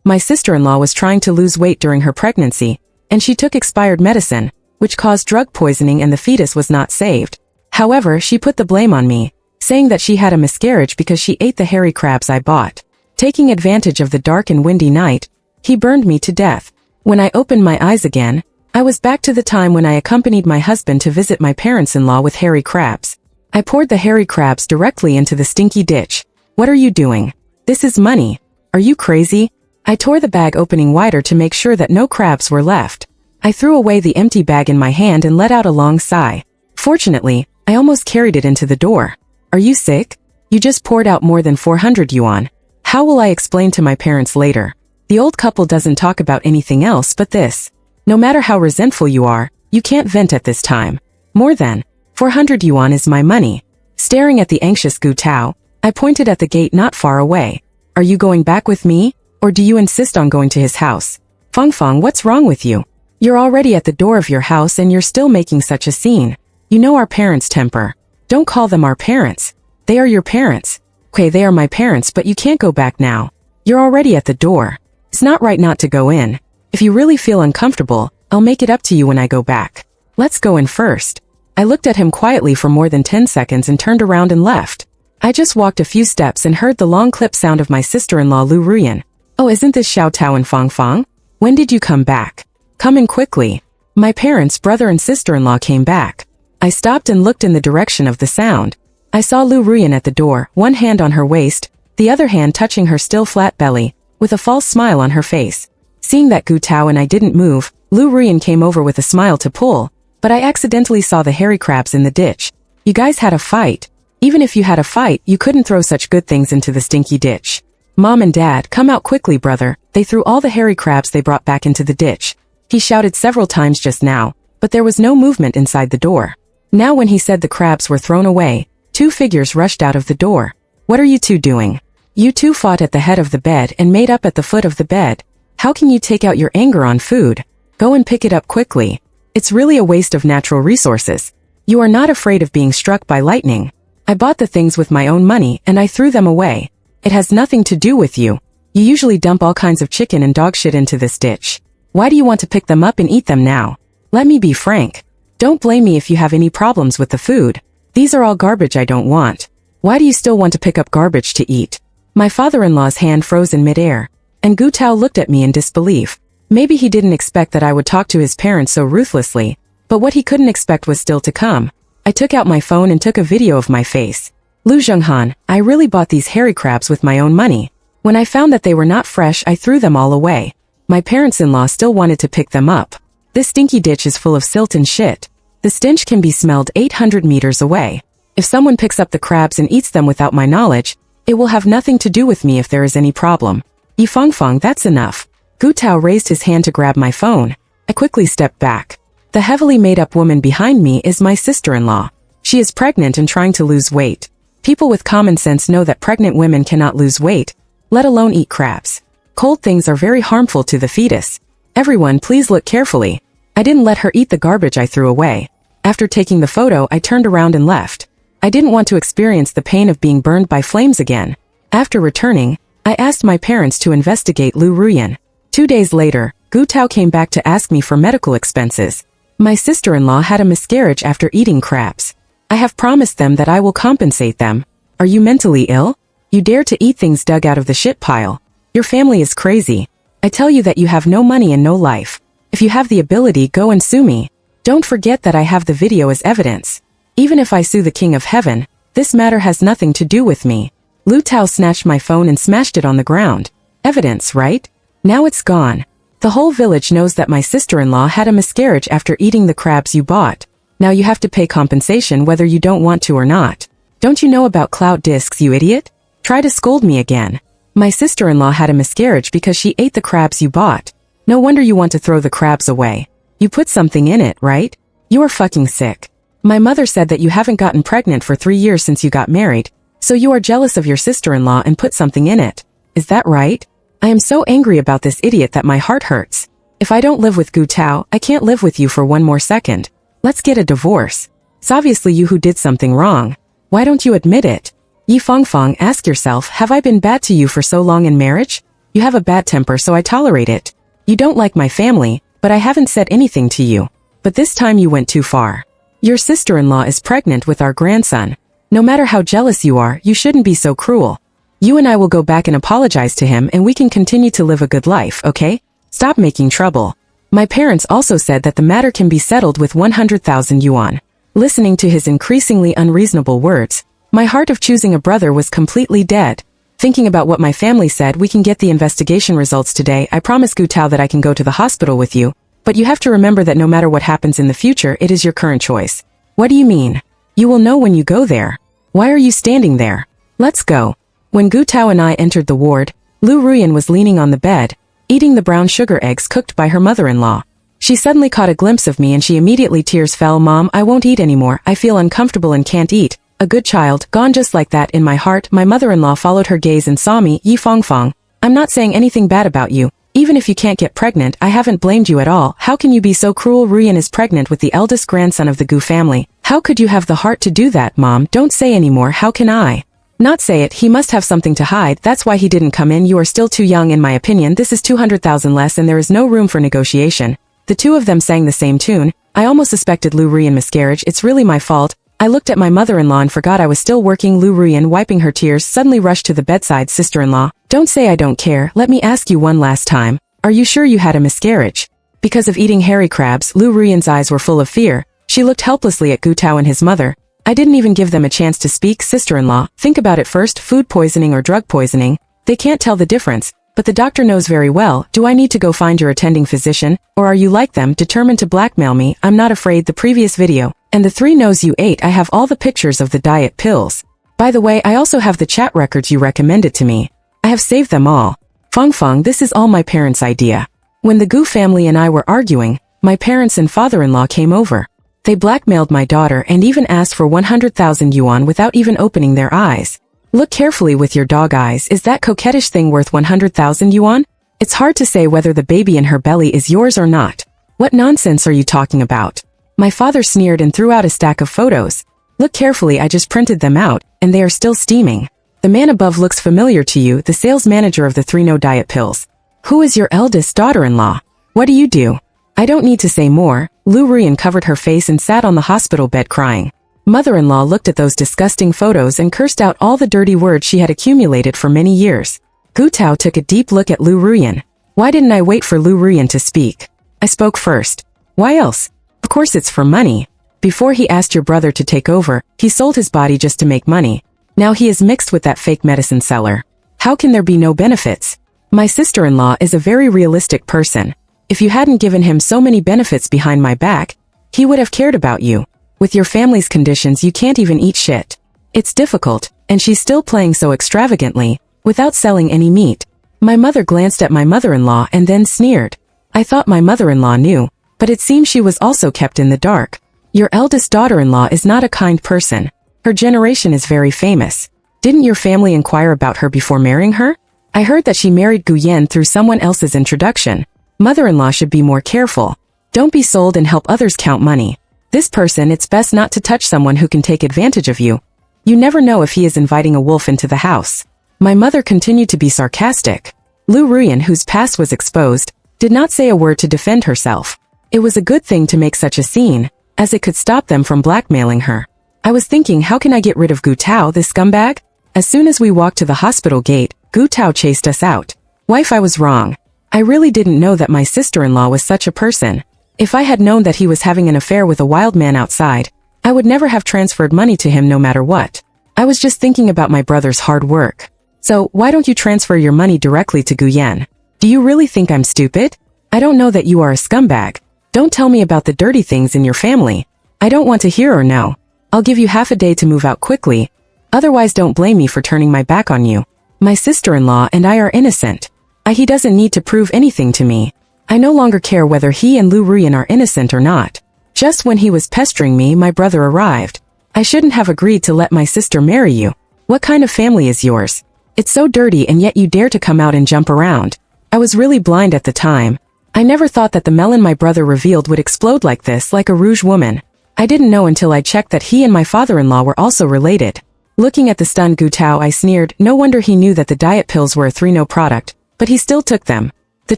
My sister-in-law was trying to lose weight during her pregnancy, and she took expired medicine, which caused drug poisoning and the fetus was not saved. However, she put the blame on me, saying that she had a miscarriage because she ate the hairy crabs I bought. Taking advantage of the dark and windy night, he burned me to death. When I opened my eyes again, I was back to the time when I accompanied my husband to visit my parents-in-law with hairy crabs. I poured the hairy crabs directly into the stinky ditch. What are you doing? This is money. Are you crazy? I tore the bag opening wider to make sure that no crabs were left. I threw away the empty bag in my hand and let out a long sigh. Fortunately, I almost carried it into the door. Are you sick? You just poured out more than 400 yuan. How will I explain to my parents later? The old couple doesn't talk about anything else but this. No matter how resentful you are, you can't vent at this time. More than 400 yuan is my money. Staring at the anxious Gu Tao, I pointed at the gate not far away. Are you going back with me, or do you insist on going to his house? Feng, what's wrong with you? You're already at the door of your house and you're still making such a scene. You know our parents' temper. Don't call them our parents. They are your parents. Okay, they are my parents, but you can't go back now. You're already at the door. It's not right not to go in. If you really feel uncomfortable, I'll make it up to you when I go back. Let's go in first. I looked at him quietly for more than 10 seconds and turned around and left. I just walked a few steps and heard the long clip sound of my sister-in-law Lu Ruyan. Oh, isn't this Xiao Tao and Feng? When did you come back? Come in quickly. My parents, brother and sister-in-law came back. I stopped and looked in the direction of the sound. I saw Lu Ruyan at the door, one hand on her waist, the other hand touching her still flat belly, with a false smile on her face. Seeing that Gu Tao and I didn't move, Lu Ruyan came over with a smile to pull, but I accidentally saw the hairy crabs in the ditch. You guys had a fight. Even if you had a fight, you couldn't throw such good things into the stinky ditch. Mom and Dad, come out quickly, brother. They threw all the hairy crabs they brought back into the ditch. He shouted several times just now, but there was no movement inside the door. Now when he said the crabs were thrown away, two figures rushed out of the door. What are you two doing? You two fought at the head of the bed and made up at the foot of the bed. How can you take out your anger on food? Go and pick it up quickly. It's really a waste of natural resources. You are not afraid of being struck by lightning. I bought the things with my own money and I threw them away. It has nothing to do with you. You usually dump all kinds of chicken and dog shit into this ditch. Why do you want to pick them up and eat them now? Let me be frank. Don't blame me if you have any problems with the food. These are all garbage I don't want. Why do you still want to pick up garbage to eat? My father-in-law's hand froze in midair, and Gu Tao looked at me in disbelief. Maybe he didn't expect that I would talk to his parents so ruthlessly, but what he couldn't expect was still to come. I took out my phone and took a video of my face. Lu Zhenghan, I really bought these hairy crabs with my own money. When I found that they were not fresh, I threw them all away. My parents-in-law still wanted to pick them up. This stinky ditch is full of silt and shit. The stench can be smelled 800 meters away. If someone picks up the crabs and eats them without my knowledge, it will have nothing to do with me if there is any problem. Feng, that's enough. Gu Tao raised his hand to grab my phone. I quickly stepped back. The heavily made-up woman behind me is my sister-in-law. She is pregnant and trying to lose weight. People with common sense know that pregnant women cannot lose weight, let alone eat crabs. Cold things are very harmful to the fetus. Everyone, please look carefully. I didn't let her eat the garbage I threw away. After taking the photo, I turned around and left. I didn't want to experience the pain of being burned by flames again. After returning, I asked my parents to investigate Lu Ruyan. 2 days later, Gu Tao came back to ask me for medical expenses. My sister-in-law had a miscarriage after eating crabs. I have promised them that I will compensate them. Are you mentally ill? You dare to eat things dug out of the shit pile. Your family is crazy. I tell you that you have no money and no life. If you have the ability, go and sue me. Don't forget that I have the video as evidence. Even if I sue the King of Heaven, this matter has nothing to do with me. Lu Tao snatched my phone and smashed it on the ground. Evidence, right? Now it's gone. The whole village knows that my sister-in-law had a miscarriage after eating the crabs you bought. Now you have to pay compensation whether you don't want to or not. Don't you know about clout discs, you idiot? Try to scold me again. My sister-in-law had a miscarriage because she ate the crabs you bought. No wonder you want to throw the crabs away. You put something in it, right? You are fucking sick. My mother said that you haven't gotten pregnant for 3 years since you got married, so you are jealous of your sister-in-law and put something in it. Is that right? I am so angry about this idiot that my heart hurts. If I don't live with Gu Tao, I can't live with you for one more second. Let's get a divorce. It's obviously you who did something wrong. Why don't you admit it? Feng, ask yourself, have I been bad to you for so long in marriage? You have a bad temper, so I tolerate it. You don't like my family, but I haven't said anything to you. But this time you went too far. Your sister-in-law is pregnant with our grandson. No matter how jealous you are, you shouldn't be so cruel. You and I will go back and apologize to him and we can continue to live a good life, okay? Stop making trouble. My parents also said that the matter can be settled with 100,000 yuan. Listening to his increasingly unreasonable words, my heart of choosing a brother was completely dead. Thinking about what my family said, we can get the investigation results today. I promise Gu Tao that I can go to the hospital with you, but you have to remember that no matter what happens in the future, it is your current choice. What do you mean? You will know when you go there. Why are you standing there? Let's go. When Gu Tao and I entered the ward, Lu Ruyan was leaning on the bed, eating the brown sugar eggs cooked by her mother-in-law. She suddenly caught a glimpse of me and she immediately tears fell. Mom, I won't eat anymore. I feel uncomfortable and can't eat. A good child, gone just like that. In my heart, my mother-in-law followed her gaze and saw me. Yi Fongfong, I'm not saying anything bad about you. Even if you can't get pregnant, I haven't blamed you at all. How can you be so cruel? Ruyan is pregnant with the eldest grandson of the Gu family. How could you have the heart to do that? Mom, don't say anymore. How can I not say it? He must have something to hide. That's why he didn't come in. You are still too young in my opinion. This is 200,000 less and there is no room for negotiation. The two of them sang the same tune. I almost suspected Lu Ruyan miscarriage. It's really my fault. I looked at my mother-in-law and forgot I was still working. Lu Ruyan, wiping her tears, suddenly rushed to the bedside. Sister-in-law, don't say I don't care. Let me ask you one last time. Are you sure you had a miscarriage? Because of eating hairy crabs, Lu Ruyan's eyes were full of fear. She looked helplessly at Gu Tao and his mother. I didn't even give them a chance to speak. Sister-in-law, think about it first. Food poisoning or drug poisoning. They can't tell the difference. But the doctor knows very well. Do I need to go find your attending physician? Or are you like them, determined to blackmail me? I'm not afraid. The previous video, and the 3 no's you ate, I have all the pictures of the diet pills. By the way, I also have the chat records you recommended to me. I have saved them all. Fong, this is all my parents' idea. When the Gu family and I were arguing, my parents and father-in-law came over. They blackmailed my daughter and even asked for 100,000 yuan without even opening their eyes. Look carefully with your dog eyes. Is that coquettish thing worth 100,000 yuan? It's hard to say whether the baby in her belly is yours or not. What nonsense are you talking about? My father sneered and threw out a stack of photos. Look carefully, I just printed them out, and they are still steaming. The man above looks familiar to you, the sales manager of the 3-no diet pills. Who is your eldest daughter-in-law? What do you do? I don't need to say more. Lu Ruyan covered her face and sat on the hospital bed crying. Mother-in-law looked at those disgusting photos and cursed out all the dirty words she had accumulated for many years. Gu Tao took a deep look at Lu Ruyan. Why didn't I wait for Lu Ruyan to speak? I spoke first. Why else? Of course it's for money. Before he asked your brother to take over, he sold his body just to make money. Now he is mixed with that fake medicine seller. How can there be no benefits? My sister-in-law is a very realistic person. If you hadn't given him so many benefits behind my back, he would have cared about you. With your family's conditions, you can't even eat shit. It's difficult, and she's still playing so extravagantly, without selling any meat. My mother glanced at my mother-in-law and then sneered. I thought my mother-in-law knew, but it seems she was also kept in the dark. Your eldest daughter-in-law is not a kind person. Her generation is very famous. Didn't your family inquire about her before marrying her? I heard that she married Gu Yan through someone else's introduction. Mother-in-law should be more careful. Don't be sold and help others count money. This person, it's best not to touch someone who can take advantage of you. You never know if he is inviting a wolf into the house. My mother continued to be sarcastic. Lu Ruyan, whose past was exposed, did not say a word to defend herself. It was a good thing to make such a scene, as it could stop them from blackmailing her. I was thinking, how can I get rid of Gu Tao, this scumbag? As soon as we walked to the hospital gate, Gu Tao chased us out. Wife, I was wrong. I really didn't know that my sister-in-law was such a person. If I had known that he was having an affair with a wild man outside, I would never have transferred money to him no matter what. I was just thinking about my brother's hard work. So, why don't you transfer your money directly to Gu Yan? Do you really think I'm stupid? I don't know that you are a scumbag. Don't tell me about the dirty things in your family. I don't want to hear or know. I'll give you half a day to move out quickly. Otherwise, don't blame me for turning my back on you. My sister-in-law and I are innocent. He doesn't need to prove anything to me. I no longer care whether he and Lu Ruyan are innocent or not. Just when he was pestering me, my brother arrived. I shouldn't have agreed to let my sister marry you. What kind of family is yours? It's so dirty and yet you dare to come out and jump around. I was really blind at the time. I never thought that the melon my brother revealed would explode like this, like a rouge woman. I didn't know until I checked that he and my father-in-law were also related. Looking at the stunned Gu Tao, I sneered. No wonder he knew that the diet pills were a 3-no product. but he still took them. The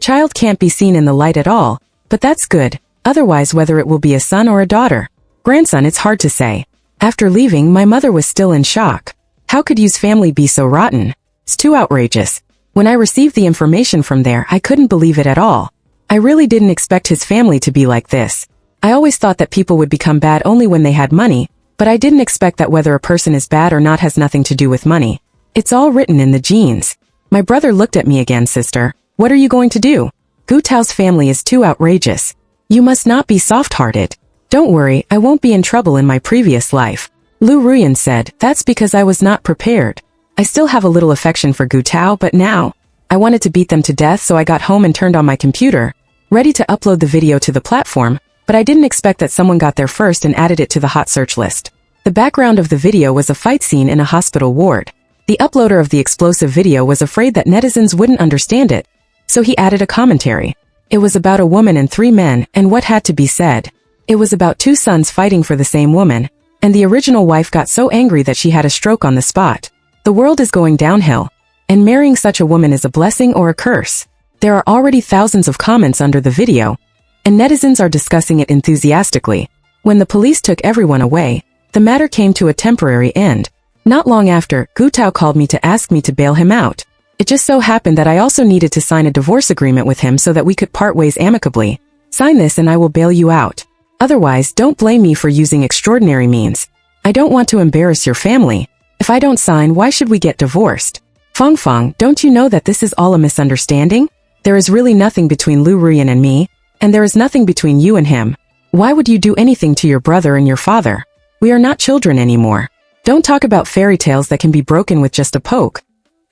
child can't be seen in the light at all, but that's good, otherwise whether it will be a son or a daughter. Grandson, it's hard to say. After leaving, my mother was still in shock. How could Yu's family be so rotten? It's too outrageous. When I received the information from there, I couldn't believe it at all. I really didn't expect his family to be like this. I always thought that people would become bad only when they had money, but I didn't expect that whether a person is bad or not has nothing to do with money. It's all written in the genes. My brother looked at me again. Sister, what are you going to do? Gu Tao's family is too outrageous. You must not be soft-hearted. Don't worry, I won't be in trouble in my previous life. Lu Ruyan said, that's because I was not prepared. I still have a little affection for Gu Tao, but now, I wanted to beat them to death, so I got home and turned on my computer, ready to upload the video to the platform, but I didn't expect that someone got there first and added it to the hot search list. The background of the video was a fight scene in a hospital ward. The uploader of the explosive video was afraid that netizens wouldn't understand it, so he added a commentary. It was about a woman and 3 men, and what had to be said. It was about 2 sons fighting for the same woman, and the original wife got so angry that she had a stroke on the spot. The world is going downhill, and marrying such a woman is a blessing or a curse. There are already thousands of comments under the video, and netizens are discussing it enthusiastically. When the police took everyone away, the matter came to a temporary end. Not long after, Gu Tao called me to ask me to bail him out. It just so happened that I also needed to sign a divorce agreement with him so that we could part ways amicably. Sign this and I will bail you out. Otherwise, don't blame me for using extraordinary means. I don't want to embarrass your family. If I don't sign, why should we get divorced? Feng Feng, don't you know that this is all a misunderstanding? There is really nothing between Lu Ruyan and me, and there is nothing between you and him. Why would you do anything to your brother and your father? We are not children anymore. Don't talk about fairy tales that can be broken with just a poke.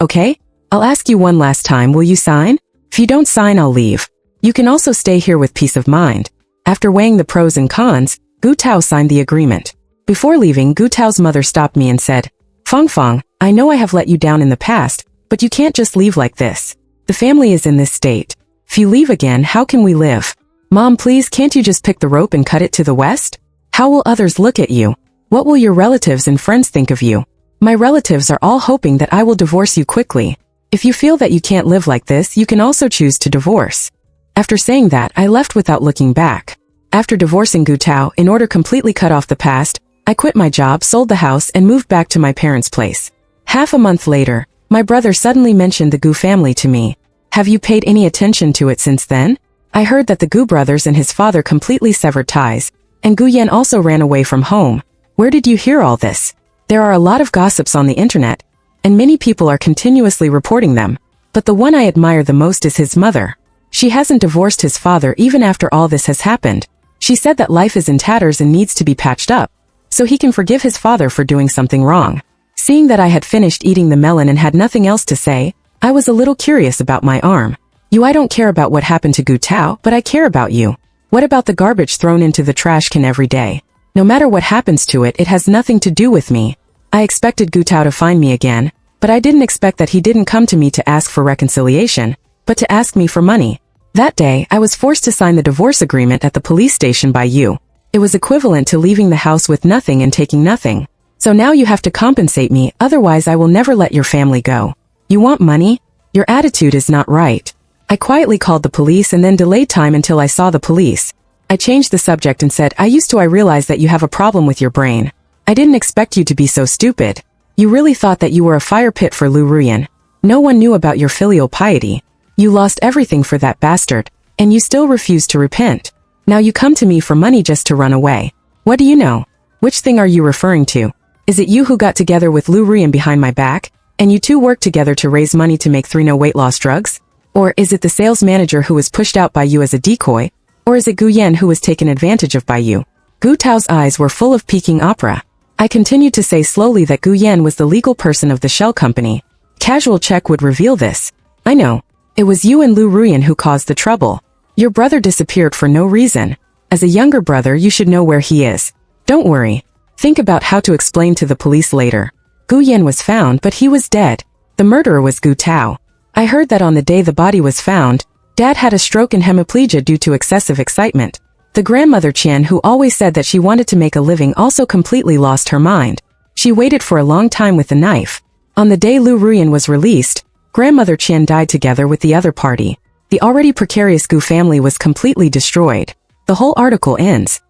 Okay? I'll ask you one last time, will you sign? If you don't sign, I'll leave. You can also stay here with peace of mind. After weighing the pros and cons, Gu Tao signed the agreement. Before leaving, Gu Tao's mother stopped me and said, Feng Feng, I know I have let you down in the past, but you can't just leave like this. The family is in this state. If you leave again, how can we live? Mom, please, can't you just pick the rope and cut it to the west? How will others look at you? What will your relatives and friends think of you? My relatives are all hoping that I will divorce you quickly. If you feel that you can't live like this, you can also choose to divorce. After saying that, I left without looking back. After divorcing Gu Tao, in order to completely cut off the past, I quit my job, sold the house, and moved back to my parents' place. Half a month later, my brother suddenly mentioned the Gu family to me. Have you paid any attention to it since then? I heard that the Gu brothers and his father completely severed ties, and Gu Yan also ran away from home. Where did you hear all this? There are a lot of gossips on the internet, and many people are continuously reporting them. But the one I admire the most is his mother. She hasn't divorced his father even after all this has happened. She said that life is in tatters and needs to be patched up, so he can forgive his father for doing something wrong. Seeing that I had finished eating the melon and had nothing else to say, I was a little curious about my arm. I don't care about what happened to Gu Tao, but I care about you. What about the garbage thrown into the trash can every day? No matter what happens to it, it has nothing to do with me. I expected Gu Tao to find me again, but I didn't expect that he didn't come to me to ask for reconciliation, but to ask me for money. That day, I was forced to sign the divorce agreement at the police station by you. It was equivalent to leaving the house with nothing and taking nothing. So now you have to compensate me, otherwise I will never let your family go. You want money? Your attitude is not right. I quietly called the police and then delayed time until I saw the police. I changed the subject and said, I realize that you have a problem with your brain. I didn't expect you to be so stupid. You really thought that you were a fire pit for Lu Ruyan. No one knew about your filial piety. You lost everything for that bastard, and you still refuse to repent. Now you come to me for money just to run away. What do you know? Which thing are you referring to? Is it you who got together with Lu Ruyan behind my back, and you two worked together to raise money to make 3 no weight loss drugs? Or is it the sales manager who was pushed out by you as a decoy? Or is it Gu Yan who was taken advantage of by you? Gu Tao's eyes were full of Peking opera. I continued to say slowly that Gu Yan was the legal person of the shell company. Casual check would reveal this. I know. It was you and Lu Ruyan who caused the trouble. Your brother disappeared for no reason. As a younger brother, you should know where he is. Don't worry. Think about how to explain to the police later. Gu Yan was found, but he was dead. The murderer was Gu Tao. I heard that on the day the body was found, Dad had a stroke and hemiplegia due to excessive excitement. The grandmother Qian, who always said that she wanted to make a living, also completely lost her mind. She waited for a long time with the knife. On the day Lu Ruyan was released, Grandmother Chan died together with the other party. The already precarious Gu family was completely destroyed. The whole article ends.